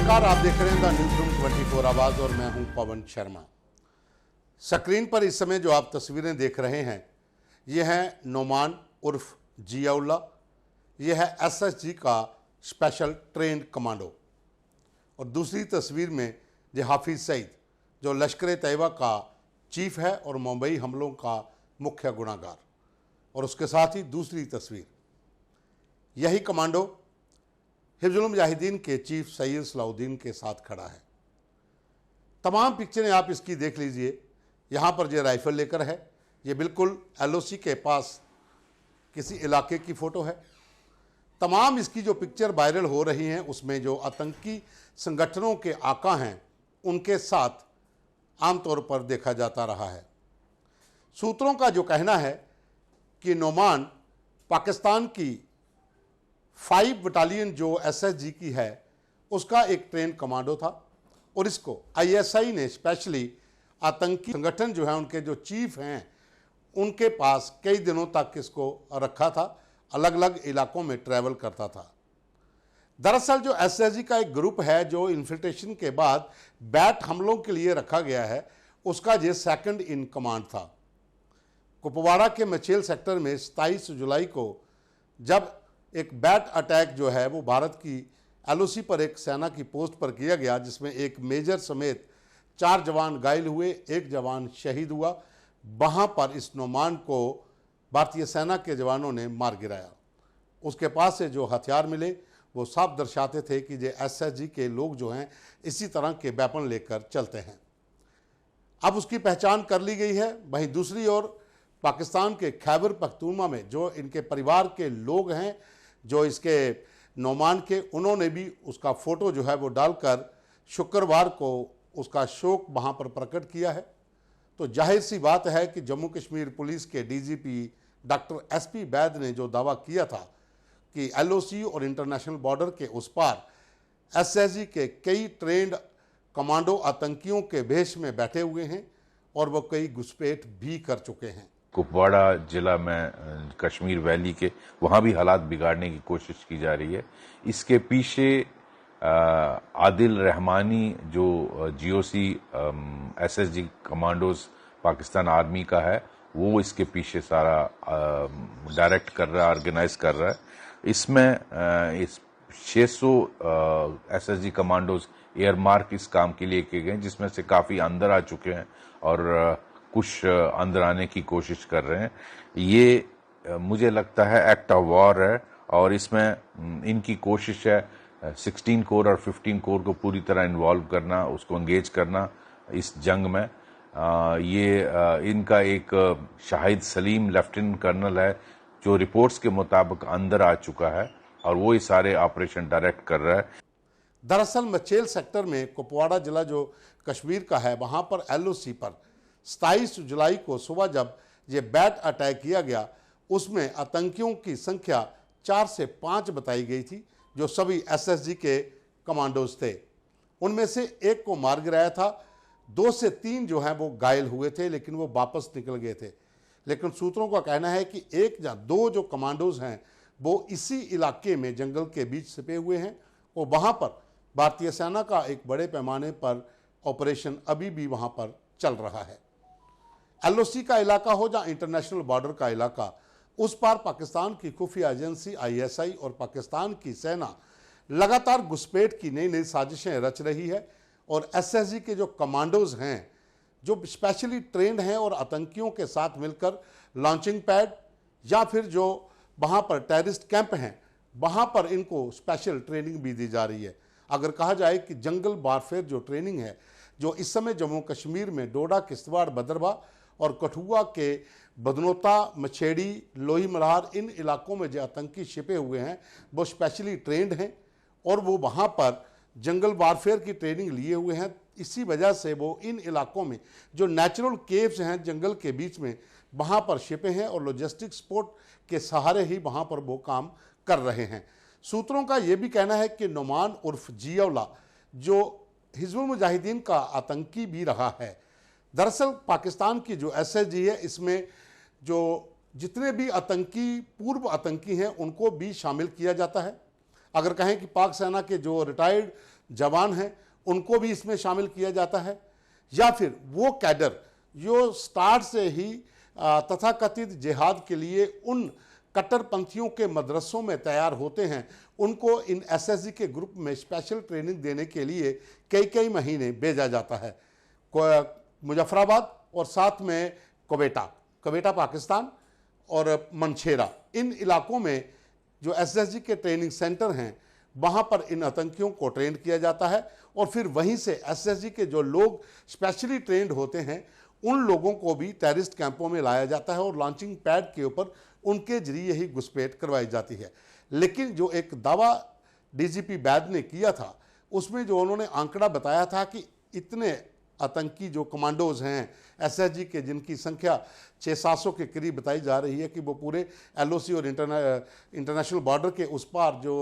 नमस्कार, आप देख रहे हैं द न्यूज रूम 24 आवाज और मैं हूं पवन शर्मा। स्क्रीन पर इस समय जो आप तस्वीरें देख रहे हैं ये है नोमान उर्फ जियाउल्लाह। यह है एसएसजी का स्पेशल ट्रेंड कमांडो। और दूसरी तस्वीर में ये हाफिज सईद जो लश्कर तैयबा का चीफ है और मुंबई हमलों का मुख्य गुनाहगार। और उसके साथ ही दूसरी तस्वीर यही कमांडो हिज़्बुल मुजाहिदीन के चीफ सैयद सलाउद्दीन के साथ खड़ा है। तमाम पिक्चरें आप इसकी देख लीजिए। यहाँ पर ये राइफल लेकर है, ये बिल्कुल एलओसी के पास किसी इलाके की फ़ोटो है। तमाम इसकी जो पिक्चर वायरल हो रही हैं उसमें जो आतंकी संगठनों के आका हैं उनके साथ आमतौर पर देखा जाता रहा है। सूत्रों का जो कहना है कि नोमान पाकिस्तान की 5 बटालियन जो एसएसजी की है उसका एक ट्रेन कमांडो था और इसको आईएसआई ने स्पेशली आतंकी संगठन जो है उनके जो चीफ हैं उनके पास कई दिनों तक इसको रखा था, अलग अलग इलाकों में ट्रैवल करता था। दरअसल जो एसएसजी का एक ग्रुप है जो इन्फिल्ट्रेशन के बाद बैट हमलों के लिए रखा गया है उसका ये सेकंड इन कमांड था। कुपवाड़ा के मचेल सेक्टर में 27 जुलाई को जब एक बैट अटैक जो है वो भारत की एलओसी पर एक सेना की पोस्ट पर किया गया जिसमें एक मेजर समेत 4 जवान घायल हुए, 1 जवान शहीद हुआ। वहाँ पर इस नोमान को भारतीय सेना के जवानों ने मार गिराया। उसके पास से जो हथियार मिले वो साफ दर्शाते थे कि ये एसएसजी के लोग जो हैं इसी तरह के वेपन लेकर चलते हैं। अब उसकी पहचान कर ली गई है। वहीं दूसरी ओर पाकिस्तान के खैबर पख्तूनख्वा में जो इनके परिवार के लोग हैं जो इसके नोमान के, उन्होंने भी उसका फ़ोटो जो है वो डालकर शुक्रवार को उसका शोक वहाँ पर प्रकट किया है। तो जाहिर सी बात है कि जम्मू कश्मीर पुलिस के डीजीपी डॉक्टर एसपी बैद ने जो दावा किया था कि एलओसी और इंटरनेशनल बॉर्डर के उस पार एसएसजी के कई ट्रेंड कमांडो आतंकियों के भेष में बैठे हुए हैं और वो कई घुसपैठ भी कर चुके हैं। कुपवाड़ा जिला में कश्मीर वैली के वहाँ भी हालात बिगाड़ने की कोशिश की जा रही है। इसके पीछे आदिल रहमानी जो GOC SSG commandos Pakistan army का है वो इसके पीछे सारा डायरेक्ट कर रहा है, ऑर्गेनाइज कर रहा है। इसमें इस 600 एसएसजी कमांडोज एयरमार्क इस काम के लिए किए गए जिसमें से काफ़ी अंदर आ चुके हैं और कुछ अंदर आने की कोशिश कर रहे हैं। ये मुझे लगता है एक्ट ऑफ वॉर है और इसमें इनकी कोशिश है 16 कोर और 15 कोर को पूरी तरह इन्वॉल्व करना, उसको एंगेज करना इस जंग में। ये इनका एक शाहिद सलीम लेफ्टिनेंट कर्नल है जो रिपोर्ट्स के मुताबिक अंदर आ चुका है और वो ही सारे ऑपरेशन डायरेक्ट कर रहा है। दरअसल मचेल सेक्टर में कुपवाड़ा जिला जो कश्मीर का है वहाँ पर एलओसी पर 27 जुलाई को सुबह जब ये बैट अटैक किया गया उसमें आतंकियों की संख्या 4 से 5 बताई गई थी जो सभी एसएसजी के कमांडोज थे। उनमें से एक को मार गिराया था, 2 से 3 जो हैं वो घायल हुए थे लेकिन वो वापस निकल गए थे। लेकिन सूत्रों का कहना है कि 1 या 2 जो कमांडोज हैं वो इसी इलाके में जंगल के बीच छिपे हुए हैं और वहाँ पर भारतीय सेना का एक बड़े पैमाने पर ऑपरेशन अभी भी वहाँ पर चल रहा है। एलओसी का इलाका हो या इंटरनेशनल बॉर्डर का इलाका, उस पार पाकिस्तान की खुफिया एजेंसी आईएसआई और पाकिस्तान की सेना लगातार घुसपैठ की नई नई साजिशें रच रही है और एसएसजी के जो कमांडोज हैं जो स्पेशली ट्रेंड हैं और आतंकियों के साथ मिलकर लॉन्चिंग पैड या फिर जो वहाँ पर टेररिस्ट कैंप हैं वहाँ पर इनको स्पेशल ट्रेनिंग भी दी जा रही है। अगर कहा जाए कि जंगल वारफेयर जो ट्रेनिंग है जो इस समय जम्मू कश्मीर में डोडा, किश्तवाड़, भद्रवाह और कठुआ के बदनोता, मछेड़ी, लोही मल्हार इन इलाकों में जो आतंकी छिपे हुए हैं वो स्पेशली ट्रेंड हैं और वो वहाँ पर जंगल वारफेयर की ट्रेनिंग लिए हुए हैं। इसी वजह से वो इन इलाकों में जो नेचुरल केव्स हैं जंगल के बीच में वहाँ पर छिपे हैं और लॉजिस्टिक सपोर्ट के सहारे ही वहाँ पर वो काम कर रहे हैं। सूत्रों का ये भी कहना है कि नोमान उर्फ जियाउल्लाह जो हिज़्बुल मुजाहिदीन का आतंकी भी रहा है। दरअसल पाकिस्तान की जो एसएसजी है इसमें जो जितने भी आतंकी पूर्व आतंकी हैं उनको भी शामिल किया जाता है। अगर कहें कि पाक सेना के जो रिटायर्ड जवान हैं उनको भी इसमें शामिल किया जाता है, या फिर वो कैडर जो स्टार्ट से ही तथाकथित जिहाद के लिए उन कट्टरपंथियों के मदरसों में तैयार होते हैं, उनको इन एसएसजी के ग्रुप में स्पेशल ट्रेनिंग देने के लिए कई कई महीने भेजा जाता है। मुजफ्फराबाद और साथ में क्वेटा पाकिस्तान और मनशेरा, इन इलाकों में जो एसएसजी के ट्रेनिंग सेंटर हैं वहाँ पर इन आतंकियों को ट्रेंड किया जाता है और फिर वहीं से एसएसजी के जो लोग स्पेशली ट्रेंड होते हैं उन लोगों को भी टेररिस्ट कैंपों में लाया जाता है और लॉन्चिंग पैड के ऊपर उनके जरिए ही घुसपैठ करवाई जाती है। लेकिन जो एक दावा डीजीपी बैद ने किया था उसमें जो उन्होंने आंकड़ा बताया था कि इतने आतंकी जो कमांडोज हैं एसएसजी के, जिनकी संख्या 600-700 के करीब बताई जा रही है कि वो पूरे एलओसी और इंटरनेशनल बॉर्डर के उस पार जो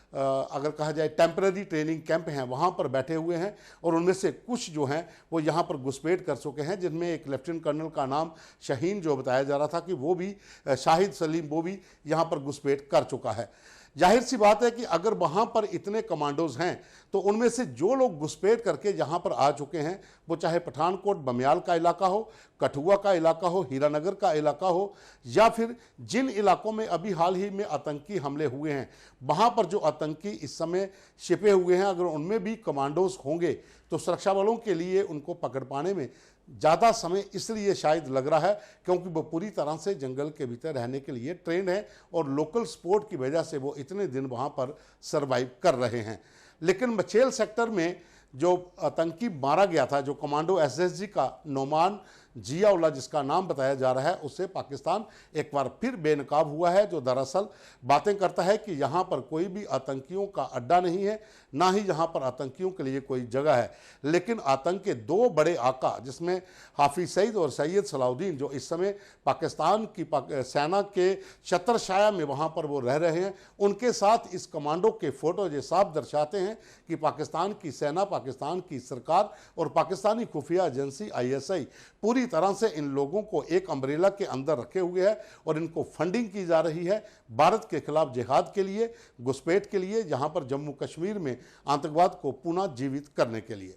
अगर कहा जाए टेम्पररी ट्रेनिंग कैंप हैं वहाँ पर बैठे हुए हैं, और उनमें से कुछ जो हैं वो यहाँ पर घुसपैठ कर चुके हैं, जिनमें एक लेफ्टिनेंट कर्नल का नाम शाहीन जो बताया जा रहा था कि वो भी शाहिद सलीम वो भी यहाँ पर घुसपैठ कर चुका है। जाहिर सी बात है कि अगर वहाँ पर इतने कमांडोज हैं तो उनमें से जो लोग घुसपैठ करके यहाँ पर आ चुके हैं, वो चाहे पठानकोट बमियाल का इलाका हो, कठुआ का इलाका हो, हीरानगर का इलाका हो, या फिर जिन इलाकों में अभी हाल ही में आतंकी हमले हुए हैं वहाँ पर जो आतंकी इस समय छिपे हुए हैं, अगर उनमें भी कमांडोज होंगे तो सुरक्षा बलों के लिए उनको पकड़ पाने में ज़्यादा समय इसलिए शायद लग रहा है क्योंकि वो पूरी तरह से जंगल के भीतर रहने के लिए ट्रेंड है और लोकल स्पोर्ट की वजह से वो इतने दिन वहाँ पर सरवाइव कर रहे हैं। लेकिन मचेल सेक्टर में जो आतंकी मारा गया था, जो कमांडो एसएसजी का नोमान जियाउल्लाह जिसका नाम बताया जा रहा है, उससे पाकिस्तान एक बार फिर बेनकाब हुआ है, जो दरअसल बातें करता है कि यहाँ पर कोई भी आतंकियों का अड्डा नहीं है, ना ही यहाँ पर आतंकियों के लिए कोई जगह है। लेकिन आतंक के दो बड़े आका जिसमें हाफिज सईद और सैयद सलाउद्दीन, जो इस समय पाकिस्तान की सेना के छत्रछाया में वहाँ पर वो रह रहे हैं, उनके साथ इस कमांडो के फ़ोटो ये साफ दर्शाते हैं कि पाकिस्तान की सेना, पाकिस्तान की सरकार और पाकिस्तानी खुफिया एजेंसी ISI पूरी तरह से इन लोगों को एक अम्ब्रेला के अंदर रखे हुए है और इनको फंडिंग की जा रही है भारत के खिलाफ जिहाद के लिए, घुसपैठ के लिए, यहाँ पर जम्मू कश्मीर में आतंकवाद को पुनः जीवित करने के लिए।